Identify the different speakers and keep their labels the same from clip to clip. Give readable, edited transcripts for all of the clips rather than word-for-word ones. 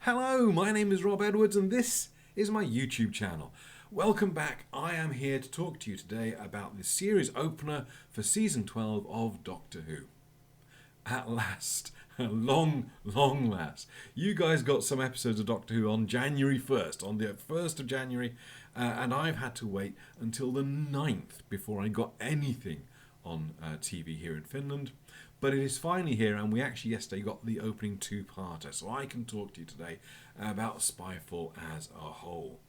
Speaker 1: Hello, my name is Rob Edwards and this is my YouTube channel. Welcome back. I am here to talk to you today about the series opener for Season 12 of Doctor Who. At last, long last. You guys got some episodes of Doctor Who on January 1st, on the 1st of January, and I've had to wait until the 9th before I got anything on TV here in Finland. But it is finally here, and we actually yesterday got the opening two-parter, so I can talk to you today about Spyfall as a whole.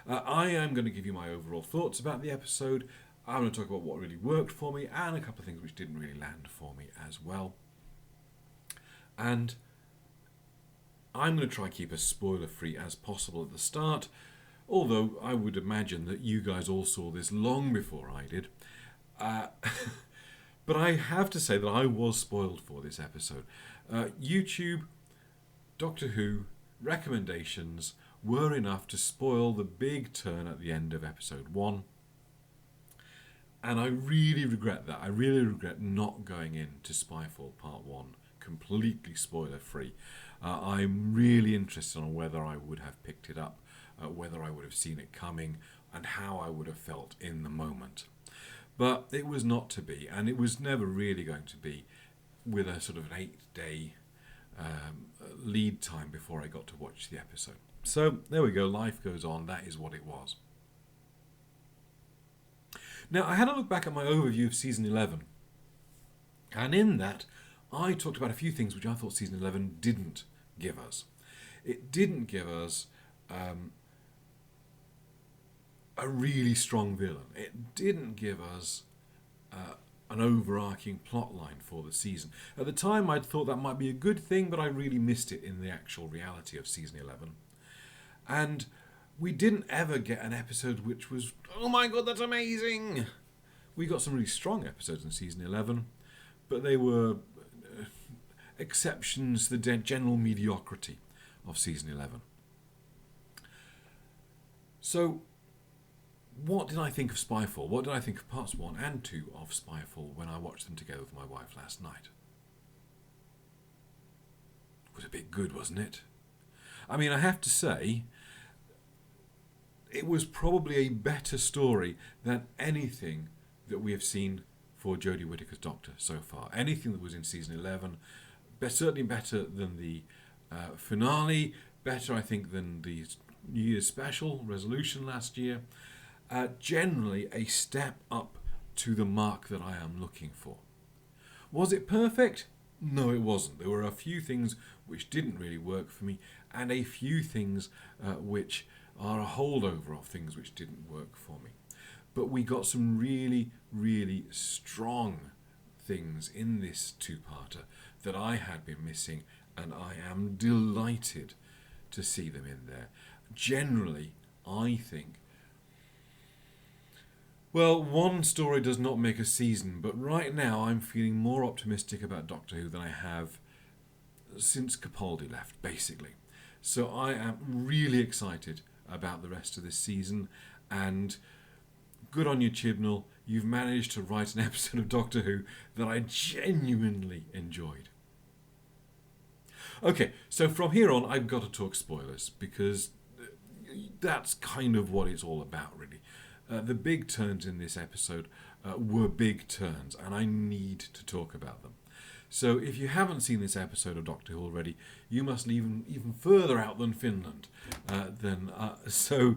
Speaker 1: I am going to give you my overall thoughts about the episode. I'm going to talk about what really worked for me, and a couple of things which didn't really land for me as well. And I'm going to try and keep as spoiler-free as possible at the start, although I would imagine that you guys all saw this long before I did. But I have to say that I was spoiled for this episode. YouTube, Doctor Who, recommendations were enough to spoil the big turn at the end of episode 1. And I really regret that. I really regret not going into Spyfall Part 1 completely spoiler-free. I'm really interested on whether I would have picked it up, whether I would have seen it coming, and how I would have felt in the moment. But it was not to be, and it was never really going to be, with a sort of an 8-day lead time before I got to watch the episode. So there we go, life goes on, that is what it was. Now, I had a look back at my overview of Season 11, and in that I talked about a few things which I thought Season 11 didn't give us. It didn't give us a really strong villain. It didn't give us an overarching plot line for the season. At the time I'd thought that might be a good thing, but I really missed it in the actual reality of Season 11. And we didn't ever get an episode which was, oh my god, that's amazing! We got some really strong episodes in Season 11, but they were exceptions to the general mediocrity of Season 11. So, what did I think of Spyfall? What did I think of parts 1 and 2 of Spyfall when I watched them together with my wife last night? It was a bit good, wasn't it? I mean, I have to say, it was probably a better story than anything that we have seen for Jodie Whittaker's Doctor so far. Anything that was in Season 11, certainly better than the finale, better, I think, than the New Year's special, Resolution last year. Generally a step up to the mark that I am looking for. Was it perfect? No, it wasn't. There were a few things which didn't really work for me, and a few things which are a holdover of things which didn't work for me. But we got some really, really strong things in this two-parter that I had been missing, and I am delighted to see them in there. Generally, I think, well, one story does not make a season, but right now I'm feeling more optimistic about Doctor Who than I have since Capaldi left, basically. So I am really excited about the rest of this season, and good on you, Chibnall. You've managed to write an episode of Doctor Who that I genuinely enjoyed. Okay, so from here on, I've got to talk spoilers, because that's kind of what it's all about, really. The big turns in this episode were big turns, and I need to talk about them. So if you haven't seen this episode of Doctor Who already, you must live even further out than Finland. So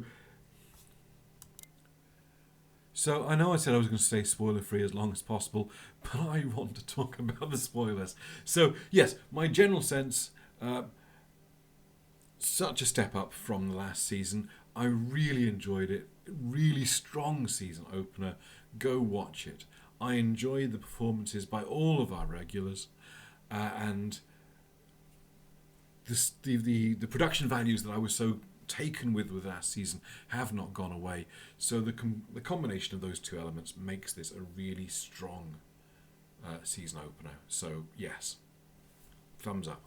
Speaker 1: I know I said I was going to stay spoiler-free as long as possible, but I want to talk about the spoilers. So yes, my general sense, such a step up from the last season. I really enjoyed it. Really strong season opener. Go watch it. I enjoyed the performances by all of our regulars, and the production values that I was so taken with last season have not gone away. So the combination of those two elements makes this a really strong season opener. So yes, thumbs up.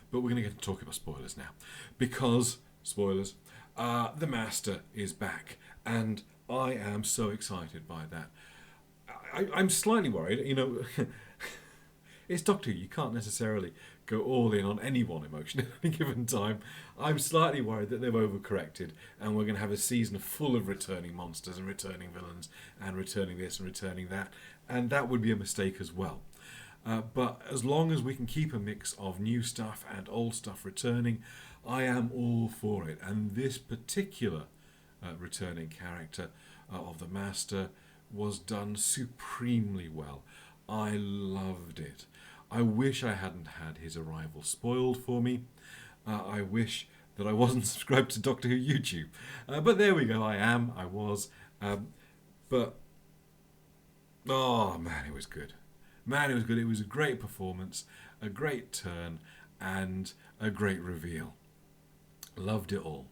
Speaker 1: But we're going to get to talk about spoilers now, because spoilers. The Master is back, and I am so excited by that. I'm slightly worried, it's Doctor Who. You can't necessarily go all in on any one emotion at any given time. I'm slightly worried that they've overcorrected and we're going to have a season full of returning monsters and returning villains and returning this and returning that, and that would be a mistake as well. But as long as we can keep a mix of new stuff and old stuff returning, I am all for it. And this particular returning character of the Master was done supremely well. I loved it. I wish I hadn't had his arrival spoiled for me. I wish that I wasn't subscribed to Doctor Who YouTube. But there we go, I was. But, oh man, it was good. Man, it was good. It was a great performance, a great turn, and a great reveal. Loved it all.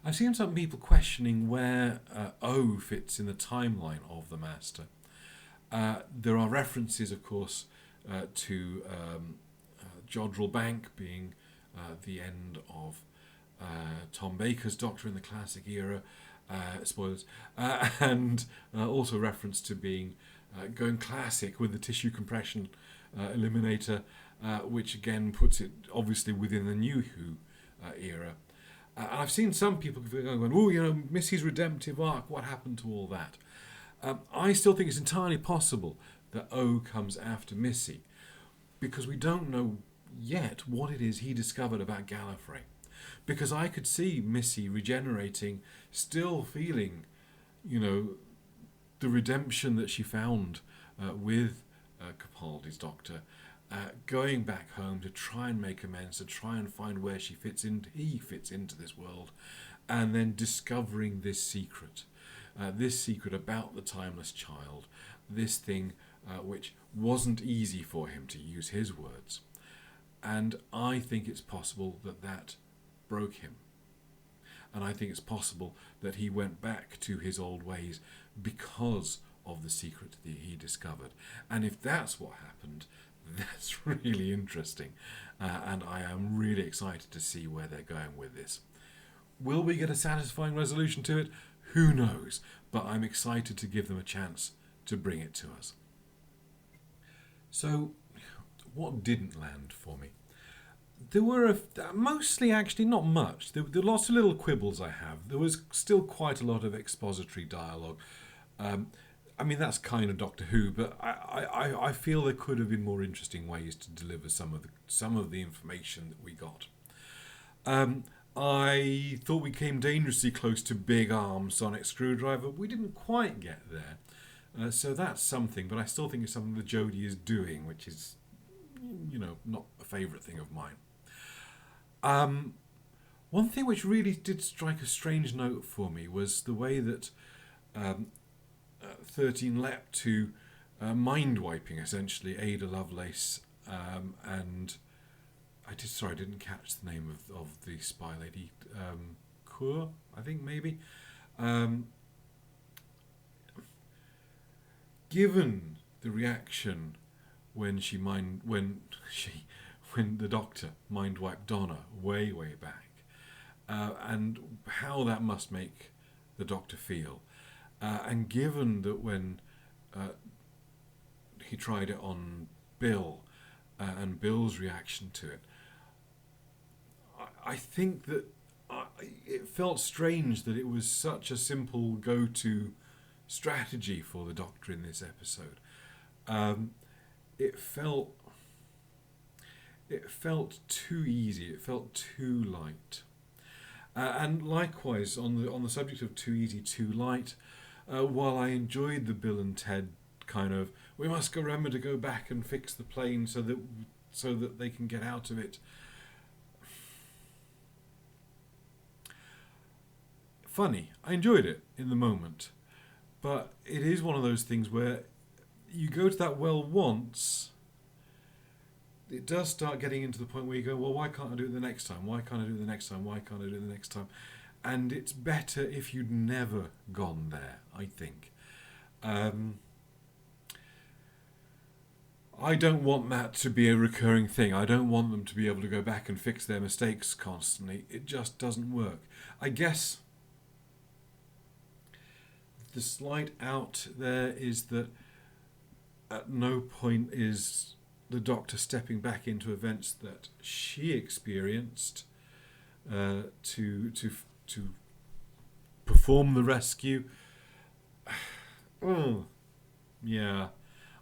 Speaker 1: I've seen some people questioning where O fits in the timeline of the Master. There are references, of course, to Jodrell Bank being the end of Tom Baker's Doctor in the classic era. Spoilers, and also reference to being going classic with the tissue compression eliminator, which again puts it obviously within the new Who era. And I've seen some people going, oh, you know, Missy's redemptive arc, what happened to all that? I still think it's entirely possible that O comes after Missy, because we don't know yet what it is he discovered about Gallifrey. Because I could see Missy regenerating, still feeling, you know, the redemption that she found with Capaldi's Doctor, going back home to try and make amends, to try and find where he fits into this world, and then discovering this secret about the timeless child, this thing which wasn't easy for him, to use his words. And I think it's possible that broke him. And I think it's possible that he went back to his old ways because of the secret that he discovered. And if that's what happened, that's really interesting. And I am really excited to see where they're going with this. Will we get a satisfying resolution to it? Who knows? But I'm excited to give them a chance to bring it to us. So, what didn't land for me? There were mostly, actually, not much. There were lots of little quibbles I have. There was still quite a lot of expository dialogue. I mean, that's kind of Doctor Who, but I feel there could have been more interesting ways to deliver some of the information that we got. I thought we came dangerously close to Big Arm Sonic Screwdriver. We didn't quite get there. So that's something, but I still think it's something that Jodie is doing, which is, you know, not a favourite thing of mine. One thing which really did strike a strange note for me was the way that 13 leapt to mind wiping, essentially, Ada Lovelace, and I didn't catch the name of the spy lady, Kur, I think maybe. Given the reaction when the Doctor mind wiped Donna way back, and how that must make the Doctor feel, and given that when he tried it on Bill, and Bill's reaction to it, I think that it felt strange that it was such a simple go-to strategy for the Doctor in this episode. It felt too easy. It felt too light. And likewise, on the subject of too easy, too light, while I enjoyed the Bill and Ted kind of, we must remember to go back and fix the plane so that they can get out of it. Funny, I enjoyed it in the moment, but it is one of those things where you go to that well once, it does start getting into the point where you go, well, why can't I do it the next time? Why can't I do it the next time? Why can't I do it the next time? And it's better if you'd never gone there, I think. I don't want that to be a recurring thing. I don't want them to be able to go back and fix their mistakes constantly. It just doesn't work. I guess the slight out there is that at no point is the Doctor stepping back into events that she experienced to perform the rescue. Oh, yeah,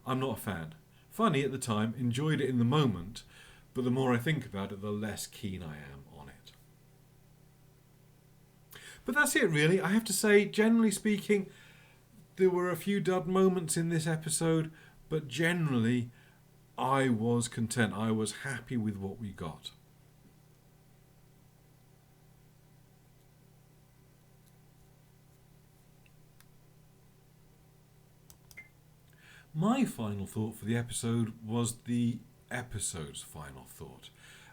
Speaker 1: I'm not a fan. Funny at the time, enjoyed it in the moment, but the more I think about it, the less keen I am on it. But that's it, really. I have to say, generally speaking, there were a few dud moments in this episode, but generally, I was content. I was happy with what we got. My final thought for the episode was the episode's final thought.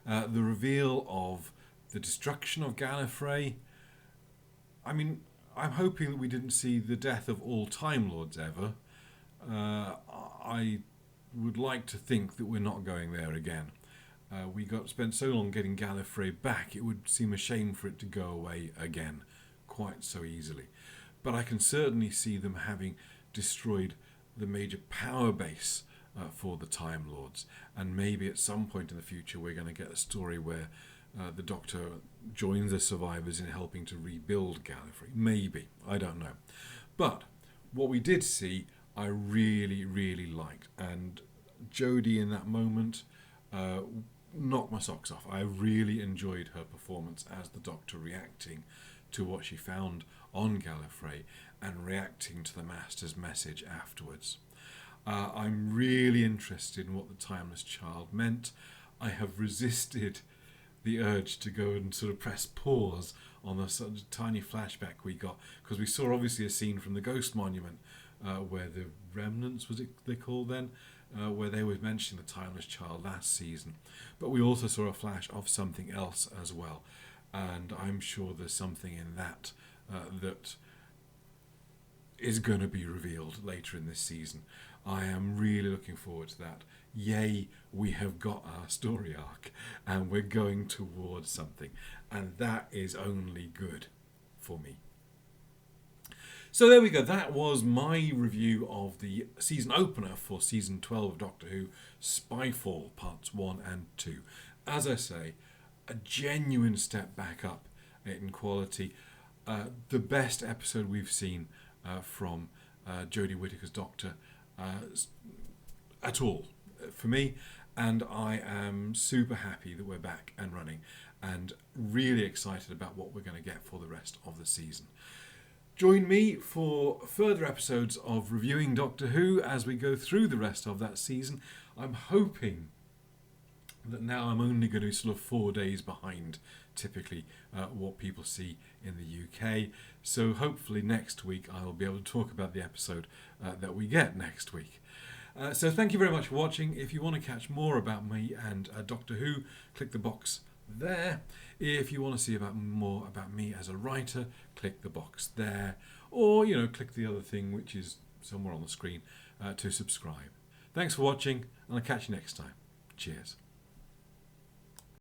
Speaker 1: The reveal of the destruction of Gallifrey. I mean, I'm hoping that we didn't see the death of all Time Lords ever. I would like to think that we're not going there again. We spent so long getting Gallifrey back, it would seem a shame for it to go away again quite so easily. But I can certainly see them having destroyed the major power base for the Time Lords, and maybe at some point in the future we're going to get a story where the Doctor joins the survivors in helping to rebuild Gallifrey. Maybe, I don't know. But what we did see, I really, really liked, and Jodie in that moment knocked my socks off. I really enjoyed her performance as the Doctor, reacting to what she found on Gallifrey and reacting to the Master's message afterwards. I'm really interested in what the Timeless Child meant. I have resisted the urge to go and sort of press pause on the sort of tiny flashback we got, because we saw obviously a scene from the Ghost Monument where the Remnants, was it they called then, where they were mentioning the Timeless Child last season. But we also saw a flash of something else as well, and I'm sure there's something in that that is going to be revealed later in this season. I am really looking forward to that. Yay, we have got our story arc and we're going towards something, and that is only good for me. So there we go. That was my review of the season opener for season 12 of Doctor Who, Spyfall parts 1 and 2. As I say, a genuine step back up in quality. The best episode we've seen from Jodie Whittaker's Doctor at all for me, and I am super happy that we're back and running and really excited about what we're going to get for the rest of the season. Join me for further episodes of reviewing Doctor Who as we go through the rest of that season. I'm hoping that now I'm only going to be sort of 4 days behind typically what people see in the UK. So hopefully next week I'll be able to talk about the episode that we get next week. So thank you very much for watching. If you want to catch more about me and Doctor Who, click the box there. If you want to see more about me as a writer, click the box there. Or, click the other thing which is somewhere on the screen to subscribe. Thanks for watching, and I'll catch you next time. Cheers.